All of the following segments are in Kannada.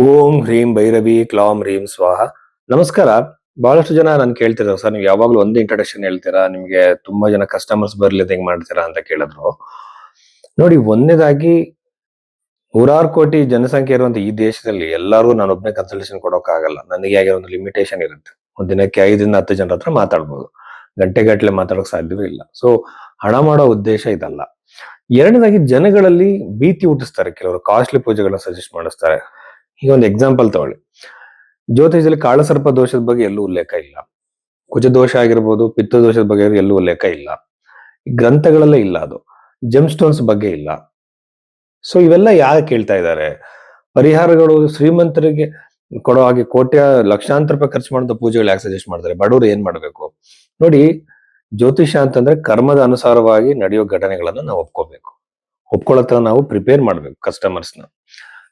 ಓಂ ಹ್ರೀಂ ಭೈರವಿ ಕ್ಲಾಂ ಹ್ರೀಂ ಸ್ವಾಹ. ನಮಸ್ಕಾರ. ಬಹಳಷ್ಟು ಜನ ನಾನು ಕೇಳ್ತಿರೋ ಸರ್, ನೀವು ಯಾವಾಗ್ಲೂ ಒಂದೇ ಇಂಟ್ರಡಕ್ಷನ್ ಹೇಳ್ತೀರಾ, ನಿಮ್ಗೆ ತುಂಬಾ ಜನ ಕಸ್ಟಮರ್ಸ್ ಬರ್ಲಿದ್ ಹೆಂಗ್ ಮಾಡ್ತೀರಾ ಅಂತ ಕೇಳಿದ್ರು. ನೋಡಿ, ಒಂದನೇದಾಗಿ 106 ಕೋಟಿ ಜನಸಂಖ್ಯೆ ಇರುವಂತ ಈ ದೇಶದಲ್ಲಿ ಎಲ್ಲರೂ ನಾನೊಬ್ನೇ ಕನ್ಸಲ್ಟೇಷನ್ ಕೊಡೋಕ್ಕಾಗಲ್ಲ. ನನಗೆ ಆಗಿರೋ ಒಂದು ಲಿಮಿಟೇಷನ್ ಇರುತ್ತೆ. ಒಂದ್ ದಿನಕ್ಕೆ 5 ರಿಂದ 10 ಜನರ ಹತ್ರ ಮಾತಾಡ್ಬೋದು. ಗಂಟೆಗಟ್ಟಲೆ ಮಾತಾಡೋಕ್ ಸಾಧ್ಯವೇ ಇಲ್ಲ. ಸೊ ಹಣ ಮಾಡೋ ಉದ್ದೇಶ ಇದಲ್ಲ. ಎರಡನೇದಾಗಿ, ಜನಗಳಲ್ಲಿ ಭೀತಿ ಹುಟ್ಟಿಸ್ತಾರೆ. ಕೆಲವರು ಕಾಸ್ಟ್ಲಿ ಪೂಜೆಗಳನ್ನ ಸಜೆಸ್ಟ್ ಮಾಡಿಸ್ತಾರೆ. ಈಗ ಒಂದು ಎಕ್ಸಾಂಪಲ್ ತಗೊಳ್ಳಿ. ಜ್ಯೋತಿಷದಲ್ಲಿ ಕಾಳಸರ್ಪ ದೋಷದ ಬಗ್ಗೆ ಎಲ್ಲೂ ಉಲ್ಲೇಖ ಇಲ್ಲ. ಕುಜ ದೋಷ ಆಗಿರ್ಬೋದು, ಪಿತ್ತ ದೋಷದ ಬಗ್ಗೆ ಎಲ್ಲೂ ಉಲ್ಲೇಖ ಇಲ್ಲ. ಗ್ರಂಥಗಳಲ್ಲೇ ಇಲ್ಲ. ಅದು ಜೆಮ್ ಸ್ಟೋನ್ಸ್ ಬಗ್ಗೆ ಇಲ್ಲ. ಸೊ ಇವೆಲ್ಲ ಯಾಕೆ ಕೇಳ್ತಾ ಇದ್ದಾರೆ? ಪರಿಹಾರಗಳು ಶ್ರೀಮಂತರಿಗೆ ಕೊಡೋ ಹಾಗೆ ಲಕ್ಷಾಂತರ ರೂಪಾಯಿ ಖರ್ಚು ಮಾಡುವಂತ ಪೂಜೆಗಳು ಯಾಕೆ ಸಜೆಸ್ಟ್ ಮಾಡ್ತಾರೆ? ಬಡವರು ಏನ್ ಮಾಡ್ಬೇಕು? ನೋಡಿ, ಜ್ಯೋತಿಷ ಅಂತಂದ್ರೆ ಕರ್ಮದ ಅನುಸಾರವಾಗಿ ನಡೆಯೋ ಘಟನೆಗಳನ್ನ ನಾವು ಒಪ್ಕೊಳ್ಳೋ ನಾವು ಪ್ರಿಪೇರ್ ಮಾಡ್ಬೇಕು ಕಸ್ಟಮರ್ಸ್ನ.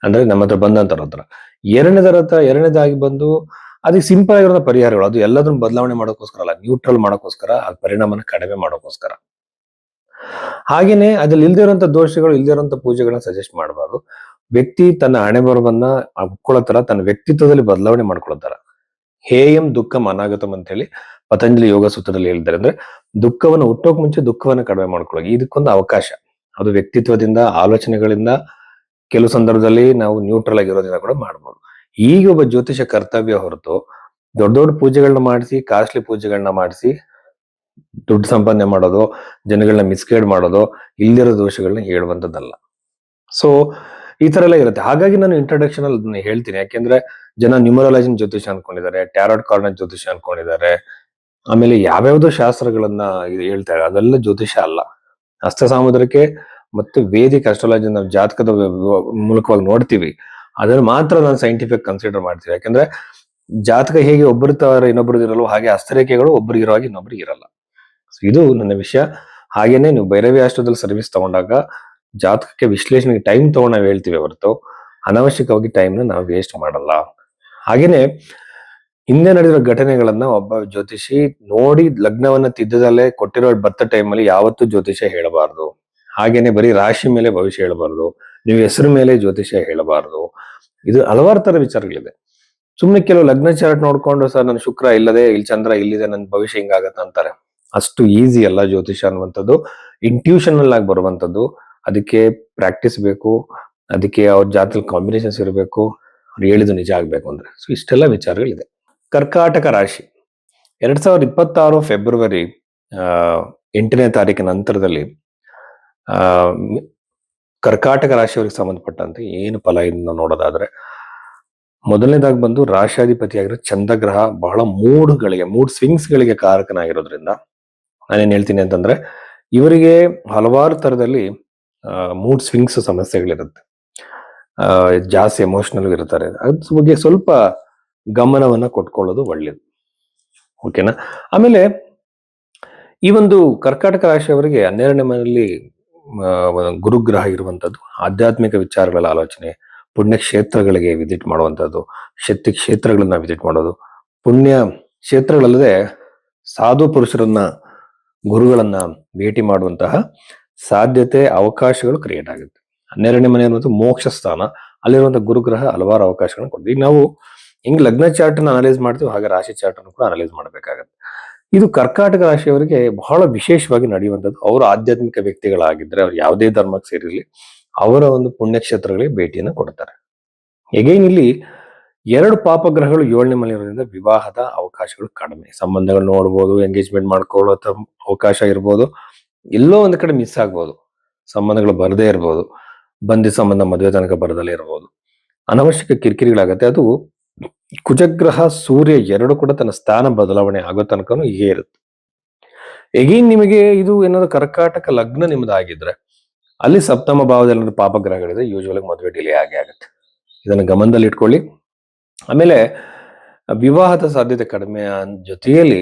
ಅಂದ್ರೆ ನಮ್ಮ ಹತ್ರ ಬಂದಂತರ ಹತ್ರ. ಎರಡನೇದಾಗಿ ಬಂದು ಅದಕ್ಕೆ ಸಿಂಪಲ್ ಆಗಿರೋ ಪರಿಹಾರಗಳು. ಅದು ಎಲ್ಲದನ್ನು ಬದಲಾವಣೆ ಮಾಡೋಕ್ಕೋಸ್ಕರ ಅಲ್ಲ, ನ್ಯೂಟ್ರಲ್ ಮಾಡೋಕ್ಕೋಸ್ಕರ, ಆ ಪರಿಣಾಮನ ಕಡಿಮೆ ಮಾಡೋಕ್ಕೋಸ್ಕರ. ಹಾಗೇನೆ ಅದ್ರಲ್ಲಿ ಇಲ್ದಿರೋಂಥ ದೋಷಗಳು, ಇಲ್ದಿರೋಂಥ ಪೂಜೆಗಳನ್ನ ಸಜೆಸ್ಟ್ ಮಾಡಬಾರ್ದು. ವ್ಯಕ್ತಿ ತನ್ನ ಹಣೆ ಬರವನ್ನ ಒಪ್ಕೊಳ್ಳೋ ತರ, ತನ್ನ ವ್ಯಕ್ತಿತ್ವದಲ್ಲಿ ಬದಲಾವಣೆ ಮಾಡ್ಕೊಳ್ತಾರ. ಹೇಯಂ ದುಃಖಂ ಅನಾಗತಂ ಅಂತ ಹೇಳಿ ಪತಂಜಲಿ ಯೋಗ ಸೂತ್ರದಲ್ಲಿ ಹೇಳಿದ್ದಾರೆ. ಅಂದ್ರೆ ದುಃಖವನ್ನು ಹುಟ್ಟೋಕ್ ಮುಂಚೆ ದುಃಖವನ್ನ ಕಡಿಮೆ ಮಾಡ್ಕೊಳ್ಳಿ. ಇದಕ್ಕೊಂದು ಅವಕಾಶ. ಅದು ವ್ಯಕ್ತಿತ್ವದಿಂದ, ಆಲೋಚನೆಗಳಿಂದ, ಕೆಲವು ಸಂದರ್ಭದಲ್ಲಿ ನಾವು ನ್ಯೂಟ್ರಲ್ ಆಗಿರೋದ್ರಿಂದ ಕೂಡ ಮಾಡ್ಬೋದು. ಈಗ ಒಬ್ಬ ಜ್ಯೋತಿಷ ಕರ್ತವ್ಯ ಹೊರತು ದೊಡ್ಡ ದೊಡ್ಡ ಪೂಜೆಗಳನ್ನ ಮಾಡಿಸಿ, ಕಾಸ್ಟ್ಲಿ ಪೂಜೆಗಳನ್ನ ಮಾಡಿಸಿ ದುಡ್ಡು ಸಂಪಾದನೆ ಮಾಡೋದು, ಜನಗಳನ್ನ ಮಿಸ್ಗೈಡ್ ಮಾಡೋದು, ಇಲ್ಲಿರೋ ದೋಷಗಳನ್ನ ಹೇಳುವಂತದ್ದಲ್ಲ. ಸೊ ಈ ತರ ಎಲ್ಲ ಇರುತ್ತೆ. ಹಾಗಾಗಿ ನಾನು ಇಂಟ್ರಡಕ್ಷನ್ ಅಲ್ಲಿ ಹೇಳ್ತೀನಿ. ಯಾಕೆಂದ್ರೆ ಜನ ನ್ಯೂಮರಾಲಜಿನ ಜ್ಯೋತಿಷ ಅನ್ಕೊಂಡಿದ್ದಾರೆ, ಟ್ಯಾರೋಟ್ ಕಾರ್ಡ್ ಜ್ಯೋತಿಷ ಅನ್ಕೊಂಡಿದ್ದಾರೆ. ಆಮೇಲೆ ಯಾವ್ಯಾವ್ದೋ ಶಾಸ್ತ್ರಗಳನ್ನ ಹೇಳ್ತಾರೆ. ಅದೆಲ್ಲ ಜ್ಯೋತಿಷ ಅಲ್ಲ. ಹಸ್ತ ಸಾಮುದ್ರಿಕೆ ಮತ್ತೆ ವೇದಿಕ್ ಅಸ್ಟ್ರಾಲಜಿ ನಾವು ಜಾತಕದ ಮೂಲಕವಾಗಿ ನೋಡ್ತೀವಿ. ಅದನ್ನ ಮಾತ್ರ ನಾನು ಸೈಂಟಿಫಿಕ್ ಕನ್ಸಿಡರ್ ಮಾಡ್ತೀವಿ. ಯಾಕಂದ್ರೆ ಜಾತಕ ಹೇಗೆ ಒಬ್ಬರ ತರ ಇನ್ನೊಬ್ರದ್ದು ಇರಲ್ಲ, ಹಾಗೆ ಹಸ್ತರೇಖೆಗಳು ಒಬ್ರಿಗೆ ಇರೋ ಹಾಗೆ ಇನ್ನೊಬ್ರಿಗೆ ಇರಲ್ಲ. ಇದು ನನ್ನ ವಿಷಯ. ಹಾಗೇನೆ ನೀವು ಭೈರವಿ ಆಸ್ಟ್ರೋದಲ್ಲಿ ಸರ್ವಿಸ್ ತಗೊಂಡಾಗ ಜಾತಕಕ್ಕೆ ವಿಶ್ಲೇಷಣೆಗೆ ಟೈಮ್ ತಗೊಂಡು ನಾವು ಹೇಳ್ತೀವಿ ಹೊರತು ಅನಾವಶ್ಯಕವಾಗಿ ಟೈಮ್ನ ನಾವು ವೇಸ್ಟ್ ಮಾಡಲ್ಲ. ಹಾಗೇನೆ ಹಿಂದೆ ನಡೆದಿರೋ ಘಟನೆಗಳನ್ನ ಒಬ್ಬ ಜ್ಯೋತಿಷಿ ನೋಡಿ ಲಗ್ನವನ್ನ ತಿದ್ದದಲ್ಲೇ ಕೊಟ್ಟಿರೋ ಬರ್ತ್ ಟೈಮಲ್ಲಿ ಯಾವತ್ತೂ ಜ್ಯೋತಿಷ ಹೇಳಬಾರ್ದು. ಹಾಗೇನೆ ಬರೀ ರಾಶಿ ಮೇಲೆ ಭವಿಷ್ಯ ಹೇಳಬಾರ್ದು. ನೀವು ಹೆಸರು ಮೇಲೆ ಜ್ಯೋತಿಷ ಹೇಳಬಾರ್ದು. ಇದು ಹಲವಾರು ತರ ವಿಚಾರಗಳಿದೆ. ಸುಮ್ನೆ ಕೆಲವು ಲಗ್ನ ಚಾರ್ಟ್ ನೋಡ್ಕೊಂಡು, ಸರ್ ನನ್ನ ಶುಕ್ರ ಇಲ್ಲದೆ, ಇಲ್ಲಿ ಚಂದ್ರ ಇಲ್ಲಿದೆ, ನನ್ನ ಭವಿಷ್ಯ ಹಿಂಗಾಗತ್ತ ಅಂತಾರೆ. ಅಷ್ಟು ಈಸಿ ಅಲ್ಲ ಜ್ಯೋತಿಷ ಅನ್ನುವಂಥದ್ದು. ಇಂಟ್ಯೂಷನಲ್ ಆಗಿ ಬರುವಂಥದ್ದು. ಅದಕ್ಕೆ ಪ್ರಾಕ್ಟೀಸ್ ಬೇಕು. ಅದಕ್ಕೆ ಅವ್ರ ಜಾತಕದಲ್ಲಿ ಕಾಂಬಿನೇಷನ್ಸ್ ಇರಬೇಕು. ಅವ್ರು ಹೇಳಿದ್ದು ನಿಜ ಆಗ್ಬೇಕು ಅಂದ್ರೆ. ಸೊ ಇಷ್ಟೆಲ್ಲ ವಿಚಾರಗಳಿದೆ. ಕರ್ಕಾಟಕ ರಾಶಿ 2026 ಫೆಬ್ರವರಿ 8ನೇ ತಾರೀಕಿನ ನಂತರದಲ್ಲಿ ಕರ್ಕಾಟಕ ರಾಶಿಯವರಿಗೆ ಸಂಬಂಧಪಟ್ಟಂತೆ ಏನು ಫಲ ಇನ್ನು ನೋಡೋದಾದ್ರೆ, ಮೊದಲನೇದಾಗಿ ಬಂದು ರಾಶಾಧಿಪತಿಯಾಗಿರೋ ಚಂದ್ರಗ್ರಹ ಬಹಳ ಮೂಡ್ ಸ್ವಿಂಗ್ಸ್ ಗಳಿಗೆ ಕಾರಕನಾಗಿರೋದ್ರಿಂದ ನಾನೇನ್ ಹೇಳ್ತೀನಿ ಅಂತಂದ್ರೆ, ಇವರಿಗೆ ಹಲವಾರು ತರದಲ್ಲಿ ಮೂಡ್ ಸ್ವಿಂಗ್ಸ್ ಸಮಸ್ಯೆಗಳಿರುತ್ತೆ. ಜಾಸ್ತಿ ಎಮೋಷನಲ್ ಇರ್ತಾರೆ. ಅದ್ರ ಬಗ್ಗೆ ಸ್ವಲ್ಪ ಗಮನವನ್ನ ಕೊಟ್ಕೊಳ್ಳೋದು ಒಳ್ಳೇದು. ಓಕೆನಾ? ಆಮೇಲೆ ಈ ಒಂದು ಕರ್ಕಾಟಕ ರಾಶಿಯವರಿಗೆ 12ನೇ ಮನೆಯಲ್ಲಿ ಗುರುಗ್ರಹ ಇರುವಂತದ್ದು. ಆಧ್ಯಾತ್ಮಿಕ ವಿಚಾರಗಳ ಆಲೋಚನೆ, ಪುಣ್ಯ ಕ್ಷೇತ್ರಗಳಿಗೆ ವಿಸಿಟ್ ಮಾಡುವಂಥದ್ದು, ಶಕ್ತಿ ಕ್ಷೇತ್ರಗಳನ್ನ ವಿಸಿಟ್ ಮಾಡೋದು, ಪುಣ್ಯ ಕ್ಷೇತ್ರಗಳಲ್ಲದೆ ಸಾಧು ಪುರುಷರನ್ನ, ಗುರುಗಳನ್ನ ಭೇಟಿ ಮಾಡುವಂತಹ ಸಾಧ್ಯತೆ, ಅವಕಾಶಗಳು ಕ್ರಿಯೇಟ್ ಆಗುತ್ತೆ. 12ನೇ ಮನೆ ಅನ್ನೋದು ಮೋಕ್ಷ ಸ್ಥಾನ. ಅಲ್ಲಿರುವಂತಹ ಗುರುಗ್ರಹ ಹಲವಾರು ಅವಕಾಶಗಳನ್ನ ಕೊಡ್ತೀವಿ. ಈಗ ನಾವು ಹೆಂಗ್ ಲಗ್ನ ಚಾರ್ಟ್ ಅನ್ನು ಅನಲೈಸ್ ಮಾಡ್ತೀವಿ, ಹಾಗೆ ರಾಶಿ ಚಾರ್ಟ್ ಅನ್ನು ಕೂಡ ಅನಲೈಸ್ ಮಾಡಬೇಕಾಗತ್ತೆ. ಇದು ಕರ್ಕಾಟಕ ರಾಶಿಯವರಿಗೆ ಬಹಳ ವಿಶೇಷವಾಗಿ ನಡೆಯುವಂಥದ್ದು. ಅವರು ಆಧ್ಯಾತ್ಮಿಕ ವ್ಯಕ್ತಿಗಳಾಗಿದ್ರೆ, ಅವ್ರು ಯಾವುದೇ ಧರ್ಮಕ್ಕೆ ಸೇರಿರಲಿ, ಅವರ ಒಂದು ಪುಣ್ಯಕ್ಷೇತ್ರಗಳಿಗೆ ಭೇಟಿಯನ್ನು ಕೊಡ್ತಾರೆ. ಎಗೈನ್ ಇಲ್ಲಿ 2 ಪಾಪಗ್ರಹಗಳು 7ನೇ ಮನೆ ಇರೋದ್ರಿಂದ ವಿವಾಹದ ಅವಕಾಶಗಳು ಕಡಿಮೆ. ಸಂಬಂಧಗಳು ನೋಡ್ಬೋದು, ಎಂಗೇಜ್ಮೆಂಟ್ ಮಾಡ್ಕೊಳ್ಳೋ ಅವಕಾಶ ಇರ್ಬೋದು, ಎಲ್ಲೋ ಒಂದ್ ಕಡೆ ಮಿಸ್ ಆಗ್ಬೋದು, ಸಂಬಂಧಗಳು ಬರದೇ ಇರ್ಬೋದು, ಬಂದಿ ಸಂಬಂಧ ಮದುವೆ ತನಕ ಬರದಲ್ಲೇ ಇರ್ಬೋದು, ಅನವಶ್ಯಕ ಕಿರಿಕಿರಿಗಳಾಗತ್ತೆ. ಅದು ಕುಜಗ್ರಹ ಸೂರ್ಯ 2 ಕೂಡ ತನ್ನ ಸ್ಥಾನ ಬದಲಾವಣೆ ಆಗೋ ತನಕನೂ ಹೀಗೆ ಇರುತ್ತೆ. ಎಗೈನ್ ನಿಮಗೆ ಇದು ಏನಾದ್ರು ಕರ್ಕಾಟಕ ಲಗ್ನ ನಿಮ್ದಾಗಿದ್ರೆ, ಅಲ್ಲಿ ಸಪ್ತಮ ಭಾವದಲ್ಲಿ ಪಾಪಗ್ರಹಗಳಿದೆ, ಯೂಶುವಲ್ ಮದುವೆ ಡಿಲೇ ಆಗುತ್ತೆ. ಇದನ್ನ ಗಮನದಲ್ಲಿ ಇಟ್ಕೊಳ್ಳಿ. ಆಮೇಲೆ ವಿವಾಹದ ಸಾಧ್ಯತೆ ಕಡಿಮೆ ಜೊತೆಯಲ್ಲಿ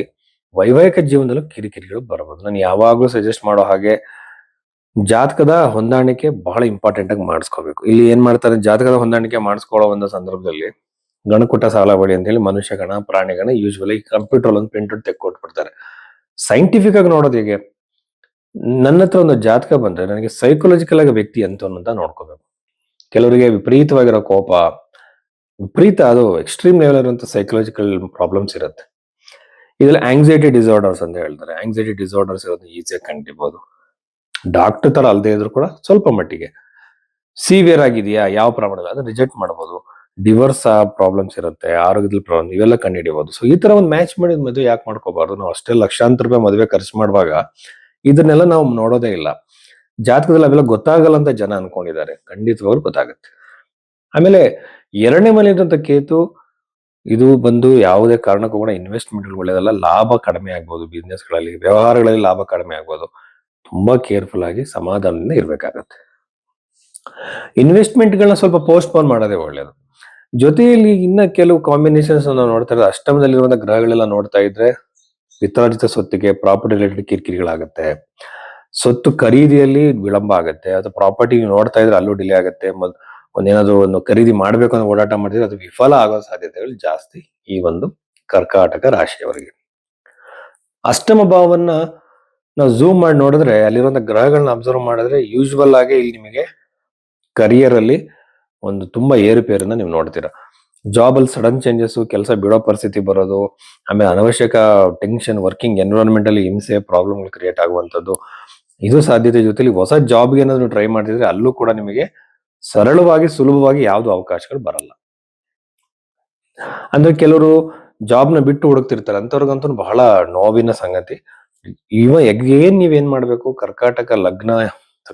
ವೈವಾಹಿಕ ಜೀವನದಲ್ಲೂ ಕಿರಿಕಿರಿಗಳು ಬರಬಹುದು. ನಾನು ಯಾವಾಗ್ಲೂ ಸಜೆಸ್ಟ್ ಮಾಡೋ ಹಾಗೆ ಜಾತಕದ ಹೊಂದಾಣಿಕೆ ಬಹಳ ಇಂಪಾರ್ಟೆಂಟ್ ಆಗಿ ಮಾಡಿಸ್ಕೋಬೇಕು. ಇಲ್ಲಿ ಏನ್ ಮಾಡ್ತಾರೆ, ಜಾತಕದ ಹೊಂದಾಣಿಕೆ ಮಾಡಿಸ್ಕೊಳ್ಳೋ ಒಂದು ಸಂದರ್ಭದಲ್ಲಿ ಗಣಕುಟ ಸಾಲಬಡಿ ಅಂತ ಹೇಳಿ ಮನುಷ್ಯಗಣ, ಪ್ರಾಣಿಗಣ ಯೂಶುವಲಿ ಕಂಪ್ಯೂಟರ್ ಒಂದು ಪ್ರಿಂಟ್ ತೆಕ್ಕೊಟ್ಬಿಡ್ತಾರೆ. ಸೈಂಟಿಫಿಕ್ ಆಗಿ ನೋಡೋದು ಹೇಗೆ? ನನ್ನ ಹತ್ರ ಒಂದು ಜಾತಕ ಬಂದ್ರೆ ನನಗೆ ಸೈಕೊಲಾಜಿಕಲ್ ಆಗಿ ವ್ಯಕ್ತಿ ಅಂತ ನೋಡ್ಕೋಬೇಕು. ಕೆಲವರಿಗೆ ವಿಪರೀತವಾಗಿರೋ ಕೋಪ, ವಿಪರೀತ ಅದು ಎಕ್ಸ್ಟ್ರೀಮ್ ಲೆವೆಲ್ ಇರುವಂತ ಸೈಕಲಾಜಿಕಲ್ ಪ್ರಾಬ್ಲಮ್ಸ್ ಇರುತ್ತೆ. ಇದ್ರಲ್ಲಿ ಆಂಗ್ಸೈಟಿ ಡಿಸಾರ್ಡರ್ಸ್ ಅಂತ ಹೇಳ್ತಾರೆ. ಆಂಗ್ಸೈಟಿ ಡಿಸಾರ್ಡರ್ಸ್ ಇರೋದು ಈಸಿಯಾಗಿ ಕಂಡಿಬಹುದು. ಡಾಕ್ಟರ್ ತರ ಅಲ್ಲದೆ ಇದ್ರು ಕೂಡ ಸ್ವಲ್ಪ ಮಟ್ಟಿಗೆ ಸಿವಿಯರ್ ಆಗಿದೆಯಾ, ಯಾವ ಪ್ರಮಾಣದಲ್ಲಿ ಅದನ್ನ ರಿಜೆಕ್ಟ್ ಮಾಡಬಹುದು. ಡಿವೋರ್ಸ್ ಪ್ರಾಬ್ಲಮ್ಸ್ ಇರುತ್ತೆ, ಆರೋಗ್ಯದಲ್ಲಿ ಪ್ರಾಬ್ಲಮ್ ಇವೆಲ್ಲ ಕಂಡುಹಿಡಿಯಬಹುದು. ಸೊ ಈ ತರ ಒಂದು ಮ್ಯಾಚ್ ಮಾಡಿದ ಮದುವೆ ಯಾಕೆ ಮಾಡ್ಕೋಬಾರ್ದು? ನಾವು ಅಷ್ಟೇ ಲಕ್ಷಾಂತರ ರೂಪಾಯಿ ಮದುವೆ ಖರ್ಚು ಮಾಡುವಾಗ ಇದನ್ನೆಲ್ಲ ನಾವು ನೋಡೋದೇ ಇಲ್ಲ. ಜಾತಕದಲ್ಲಿ ಅವೆಲ್ಲ ಗೊತ್ತಾಗಲ್ಲ ಅಂತ ಜನ ಅನ್ಕೊಂಡಿದ್ದಾರೆ. ಖಂಡಿತವಾಗ್ಲೂ ಗೊತ್ತಾಗುತ್ತೆ. ಆಮೇಲೆ 2ನೇ ಮನೆ ಇದ್ದಂತ ಕೇತು, ಇದು ಬಂದು ಯಾವುದೇ ಕಾರಣಕ್ಕೂ ಕೂಡ ಇನ್ವೆಸ್ಟ್ಮೆಂಟ್ ಒಳ್ಳೇದಲ್ಲ. ಲಾಭ ಕಡಿಮೆ ಆಗ್ಬೋದು, ಬಿಸ್ನೆಸ್ ಗಳಲ್ಲಿ ವ್ಯವಹಾರಗಳಲ್ಲಿ ಲಾಭ ಕಡಿಮೆ ಆಗ್ಬೋದು. ತುಂಬಾ ಕೇರ್ಫುಲ್ ಆಗಿ ಸಮಾಧಾನದಿಂದ ಇರ್ಬೇಕಾಗತ್ತೆ. ಇನ್ವೆಸ್ಟ್ಮೆಂಟ್ ಗಳನ್ನ ಸ್ವಲ್ಪ ಪೋಸ್ಟ್ ಪೋನ್ ಮಾಡೋದೇ ಒಳ್ಳೇದು. ಜೊತೆಯಲ್ಲಿ ಇನ್ನ ಕೆಲವು ಕಾಂಬಿನೇಷನ್ಸ್ ನಾವು ನೋಡ್ತಾ ಇರೋದು, ಅಷ್ಟಮದಲ್ಲಿರುವಂತಹ ಗ್ರಹಗಳೆಲ್ಲ ನೋಡ್ತಾ ಇದ್ರೆ ಪಿತ್ರಾರ್ಜಿತ ಸ್ವತ್ತಿಗೆ ಪ್ರಾಪರ್ಟಿ ರಿಲೇಟೆಡ್ ಕಿರಿಕಿರಿಗಳಾಗತ್ತೆ. ಸ್ವತ್ತು ಖರೀದಿಯಲ್ಲಿ ವಿಳಂಬ ಆಗುತ್ತೆ. ಅಥವಾ ಪ್ರಾಪರ್ಟಿ ನೋಡ್ತಾ ಇದ್ರೆ ಅಲ್ಲೂ ಡಿಲೇ ಆಗುತ್ತೆ. ಒಂದೇನಾದ್ರು ಒಂದು ಖರೀದಿ ಮಾಡ್ಬೇಕು ಅಂತ ಓಡಾಟ ಮಾಡಿದ್ರೆ ಅದು ವಿಫಲ ಆಗೋ ಸಾಧ್ಯತೆಗಳು ಜಾಸ್ತಿ ಈ ಒಂದು ಕರ್ಕಾಟಕ ರಾಶಿಯವರಿಗೆ. ಅಷ್ಟಮ ಭಾವವನ್ನ ನಾವು ಝೂಮ್ ಮಾಡಿ ನೋಡಿದ್ರೆ ಅಲ್ಲಿರುವಂತಹ ಗ್ರಹಗಳನ್ನ ಅಬ್ಸರ್ವ್ ಮಾಡಿದ್ರೆ ಯೂಶುವಲ್ ಆಗಿ ಇಲ್ಲಿ ನಿಮಗೆ ಕರಿಯರ್ ಅಲ್ಲಿ ಒಂದು ತುಂಬಾ ಏರುಪೇರನ್ನ ನೀವು ನೋಡ್ತೀರಾ. ಜಾಬ್ ಅಲ್ಲಿ ಸಡನ್ ಚೇಂಜಸ್, ಕೆಲಸ ಬಿಡೋ ಪರಿಸ್ಥಿತಿ ಬರೋದು, ಆಮೇಲೆ ಅನವಶ್ಯಕ ಟೆನ್ಷನ್, ವರ್ಕಿಂಗ್ ಎನ್ವಿರಾನ್ಮೆಂಟ್ ಅಲ್ಲಿ ಹಿಂಸೆ, ಪ್ರಾಬ್ಲಮ್ಗಳು ಕ್ರಿಯೇಟ್ ಆಗುವಂತದ್ದು, ಇದು ಸಾಧ್ಯತೆ. ಜೊತೆಲಿ ಹೊಸ ಜಾಬ್ಗೆ ಏನಾದ್ರು ಟ್ರೈ ಮಾಡ್ತಿದ್ರೆ ಅಲ್ಲೂ ಕೂಡ ನಿಮಗೆ ಸರಳವಾಗಿ ಸುಲಭವಾಗಿ ಯಾವ್ದು ಅವಕಾಶಗಳು ಬರಲ್ಲ. ಅಂದ್ರೆ ಕೆಲವರು ಜಾಬ್ ನ ಬಿಟ್ಟು ಹುಡುಕ್ತಿರ್ತಾರೆ, ಅಂತವ್ರಿಗಂತೂ ಬಹಳ ನೋವಿನ ಸಂಗತಿ. ಏನ್ ನೀವೇನ್ ಮಾಡ್ಬೇಕು, ಕರ್ಕಾಟಕ ಲಗ್ನ,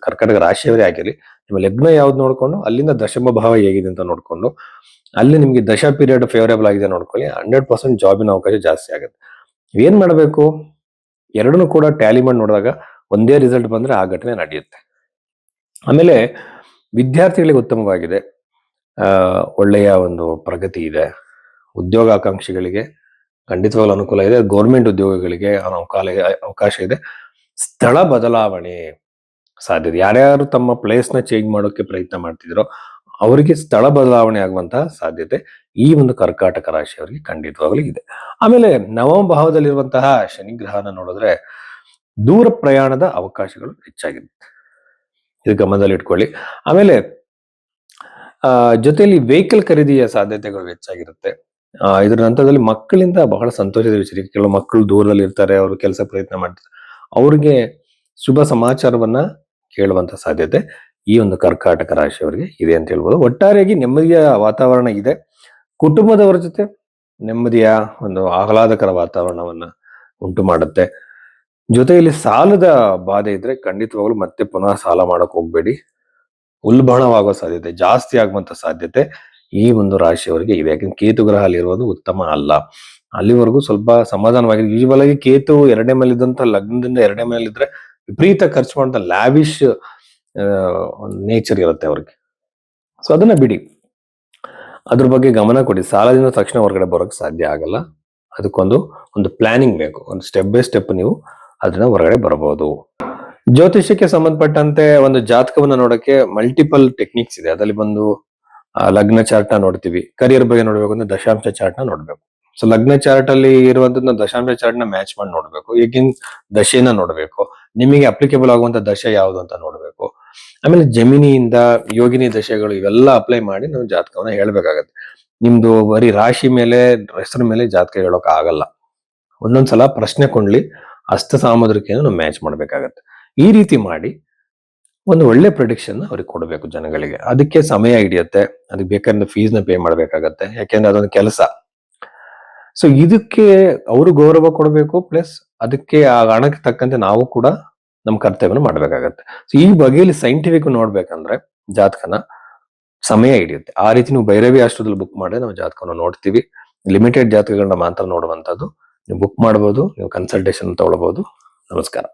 ಕರ್ಕಾಟಕ ರಾಶಿಯವರೇ ಆಗಿರ್ಲಿ, ನಿಮ್ಮ ಲಗ್ನ ಯಾವ್ದು ನೋಡ್ಕೊಂಡು ಅಲ್ಲಿಂದ ದಶಮ ಭಾವ ಹೇಗಿದೆ ಅಂತ ನೋಡ್ಕೊಂಡು ಅಲ್ಲಿ ನಿಮ್ಗೆ ದಶ ಪೀರಿಯಡ್ ಫೇವರೇಬಲ್ ಆಗಿದೆ ನೋಡ್ಕೊಳ್ಳಿ. 100% ಜಾಬಿನ ಅವಕಾಶ ಜಾಸ್ತಿ ಆಗುತ್ತೆ. ಏನ್ ಮಾಡ್ಬೇಕು, ಎರಡನ್ನೂ ಕೂಡ ಟ್ಯಾಲಿ ಮಾಡಿ ನೋಡಿದಾಗ ಒಂದೇ ರಿಸಲ್ಟ್ ಬಂದ್ರೆ ಆ ಘಟನೆ ನಡೆಯುತ್ತೆ. ಆಮೇಲೆ ವಿದ್ಯಾರ್ಥಿಗಳಿಗೆ ಉತ್ತಮವಾಗಿದೆ, ಒಳ್ಳೆಯ ಒಂದು ಪ್ರಗತಿ ಇದೆ. ಉದ್ಯೋಗಾಕಾಂಕ್ಷಿಗಳಿಗೆ ಖಂಡಿತವಾಗ್ಲೂ ಅನುಕೂಲ ಇದೆ. ಗೌರ್ಮೆಂಟ್ ಉದ್ಯೋಗಗಳಿಗೆ ಅವಕಾಶ ಇದೆ. ಸ್ಥಳ ಬದಲಾವಣೆ ಸಾಧ್ಯತೆ, ಯಾರ್ಯಾರು ತಮ್ಮ ಪ್ಲೇಸ್ ನ ಚೇಂಜ್ ಮಾಡೋಕೆ ಪ್ರಯತ್ನ ಮಾಡ್ತಿದ್ರು ಅವರಿಗೆ ಸ್ಥಳ ಬದಲಾವಣೆ ಆಗುವಂತಹ ಸಾಧ್ಯತೆ ಈ ಒಂದು ಕರ್ಕಾಟಕ ರಾಶಿಯವರಿಗೆ ಖಂಡಿತವಾಗ್ಲೂ ಇದೆ. ಆಮೇಲೆ ನವಮ ಭಾವದಲ್ಲಿರುವಂತಹ ಶನಿ ಗ್ರಹನ ನೋಡಿದ್ರೆ ದೂರ ಪ್ರಯಾಣದ ಅವಕಾಶಗಳು ಹೆಚ್ಚಾಗಿರುತ್ತೆ, ಇದು ಗಮನದಲ್ಲಿ ಇಟ್ಕೊಳ್ಳಿ. ಆಮೇಲೆ ಜೊತೆಯಲ್ಲಿ ವೆಹಿಕಲ್ ಖರೀದಿಯ ಸಾಧ್ಯತೆಗಳು ಹೆಚ್ಚಾಗಿರುತ್ತೆ. ಇದರ ನಂತರದಲ್ಲಿ ಮಕ್ಕಳಿಂದ ಬಹಳ ಸಂತೋಷದ ವಿಷಯ. ಕೆಲವು ಮಕ್ಕಳು ದೂರದಲ್ಲಿ ಇರ್ತಾರೆ, ಅವರು ಕೆಲಸ ಪ್ರಯತ್ನ ಮಾಡ್ತಾರೆ, ಅವ್ರಿಗೆ ಶುಭ ಸಮಾಚಾರವನ್ನ ಕೇಳುವಂತ ಸಾಧ್ಯತೆ ಈ ಒಂದು ಕರ್ಕಾಟಕ ರಾಶಿಯವರಿಗೆ ಇದೆ ಅಂತ ಹೇಳ್ಬೋದು. ಒಟ್ಟಾರೆಯಾಗಿ ನೆಮ್ಮದಿಯ ವಾತಾವರಣ ಇದೆ. ಕುಟುಂಬದವರ ಜೊತೆ ನೆಮ್ಮದಿಯ ಒಂದು ಆಹ್ಲಾದಕರ ವಾತಾವರಣವನ್ನ ಉಂಟು ಮಾಡುತ್ತೆ. ಜೊತೆಯಲ್ಲಿ ಸಾಲದ ಬಾಧೆ ಇದ್ರೆ ಖಂಡಿತವಾಗ್ಲೂ ಮತ್ತೆ ಪುನಃ ಸಾಲ ಮಾಡಕ್ ಹೋಗ್ಬೇಡಿ. ಉಲ್ಬಣವಾಗೋ ಸಾಧ್ಯತೆ, ಜಾಸ್ತಿ ಆಗುವಂತ ಸಾಧ್ಯತೆ ಈ ಒಂದು ರಾಶಿಯವರಿಗೆ ಇದೆ. ಯಾಕಂದ್ರೆ ಕೇತು ಗ್ರಹ ಅಲ್ಲಿರುವುದು ಉತ್ತಮ ಅಲ್ಲ. ಅಲ್ಲಿವರೆಗೂ ಸ್ವಲ್ಪ ಸಮಾಧಾನವಾಗಿ, ಯೂಶುವಲ್ ಆಗಿ ಕೇತು 2ನೇ ಮೇಲೆ ಇದ್ದಂತ ಲಗ್ನದಿಂದ 2ನೇ ಮೇಲೆ ಇದ್ರೆ ವಿಪರೀತ ಖರ್ಚು ಮಾಡುವಂತ ಲ್ಯಾವಿಶ್ ನೇಚರ್ ಇರುತ್ತೆ ಅವ್ರಿಗೆ. ಸೊ ಅದನ್ನ ಬಿಡಿ, ಅದ್ರ ಬಗ್ಗೆ ಗಮನ ಕೊಡಿ. ಸಾಲದಿಂದ ತಕ್ಷಣ ಹೊರಗಡೆ ಬರೋಕ್ ಸಾಧ್ಯ ಆಗಲ್ಲ. ಅದಕ್ಕೊಂದು ಪ್ಲಾನಿಂಗ್ ಬೇಕು. ಒಂದು ಸ್ಟೆಪ್ ಬೈ ಸ್ಟೆಪ್ ನೀವು ಅದನ್ನ ಹೊರಗಡೆ ಬರಬಹುದು. ಜ್ಯೋತಿಷ್ಯಕ್ಕೆ ಸಂಬಂಧಪಟ್ಟಂತೆ ಒಂದು ಜಾತಕವನ್ನ ನೋಡಕ್ಕೆ ಮಲ್ಟಿಪಲ್ ಟೆಕ್ನಿಕ್ಸ್ ಇದೆ. ಅದರಲ್ಲಿ ಬಂದು ಲಗ್ನ ಚಾರ್ಟ್ ನ ನೋಡ್ತೀವಿ. ಕರಿಯರ್ ಬಗ್ಗೆ ನೋಡ್ಬೇಕು ಅಂದ್ರೆ ದಶಾಂಶ ಚಾರ್ಟ್ ನ ನೋಡ್ಬೇಕು. ಸೊ ಲಗ್ನ ಚಾರ್ಟ್ ಅಲ್ಲಿ ಇರುವಂತದ್ದು ದಶಾಂಶ ಚಾರ್ಟ್ ನ ಮ್ಯಾಚ್ ಮಾಡಿ ನೋಡ್ಬೇಕು. ಈಗಿನ ದಶೆನ ನೋಡ್ಬೇಕು, ನಿಮಗೆ ಅಪ್ಲಿಕೇಬಲ್ ಆಗುವಂತ ದಶೆ ಯಾವುದು ಅಂತ ನೋಡ್ಬೇಕು. ಆಮೇಲೆ ಜಮಿನಿಯಿಂದ ಯೋಗಿನಿ ದಶೆಗಳು ಇವೆಲ್ಲ ಅಪ್ಲೈ ಮಾಡಿ ನಾವು ಜಾತಕವನ್ನ ಹೇಳ್ಬೇಕಾಗತ್ತೆ. ನಿಮ್ದು ಬರೀ ರಾಶಿ ಮೇಲೆ, ಹೆಸರು ಮೇಲೆ ಜಾತಕ ಹೇಳೋಕೆ ಆಗಲ್ಲ. ಒಂದೊಂದ್ಸಲ ಪ್ರಶ್ನೆ ಕೊಂಡ್ಲಿ ಹಸ್ತ ಸಾಮುದ್ರಿಕೆಯನ್ನು ನಾವು ಮ್ಯಾಚ್ ಮಾಡ್ಬೇಕಾಗತ್ತೆ. ಈ ರೀತಿ ಮಾಡಿ ಒಂದು ಒಳ್ಳೆ ಪ್ರಿಡಿಕ್ಷನ್ ಅವ್ರಿಗೆ ಕೊಡಬೇಕು ಜನಗಳಿಗೆ. ಅದಕ್ಕೆ ಸಮಯ ಹಿಡಿಯುತ್ತೆ, ಅದಕ್ಕೆ ಬೇಕಾದ ಫೀಸ್ ನ ಪೇ ಮಾಡ್ಬೇಕಾಗತ್ತೆ, ಯಾಕೆಂದ್ರೆ ಅದೊಂದು ಕೆಲಸ. ಸೊ ಇದಕ್ಕೆ ಅವರು ಗೌರವ ಕೊಡಬೇಕು, ಪ್ಲಸ್ ಅದಕ್ಕೆ ಆ ಹಣಕ್ಕೆ ತಕ್ಕಂತೆ ನಾವು ಕೂಡ ನಮ್ಮ ಕರ್ತವ್ಯನ ಮಾಡ್ಬೇಕಾಗತ್ತೆ. ಸೊ ಈ ಬಗೆಯಲ್ಲಿ ಸೈಂಟಿಫಿಕ್ ನೋಡ್ಬೇಕಂದ್ರೆ ಜಾತಕನ ಸಮಯ ಹಿಡಿಯುತ್ತೆ. ಆ ರೀತಿ ನೀವು ಭೈರವಿ ಆಶ್ರದಲ್ಲಿ ಬುಕ್ ಮಾಡಿದ್ರೆ ನಾವು ಜಾತಕವನ್ನು ನೋಡ್ತೀವಿ. ಲಿಮಿಟೆಡ್ ಜಾತಕಗಳನ್ನ ಮಾತ್ರ ನೋಡುವಂತದ್ದು. ನೀವು ಬುಕ್ ಮಾಡಬಹುದು, ನೀವು ಕನ್ಸಲ್ಟೇಷನ್ ತಗೊಳ್ಬಹುದು. ನಮಸ್ಕಾರ.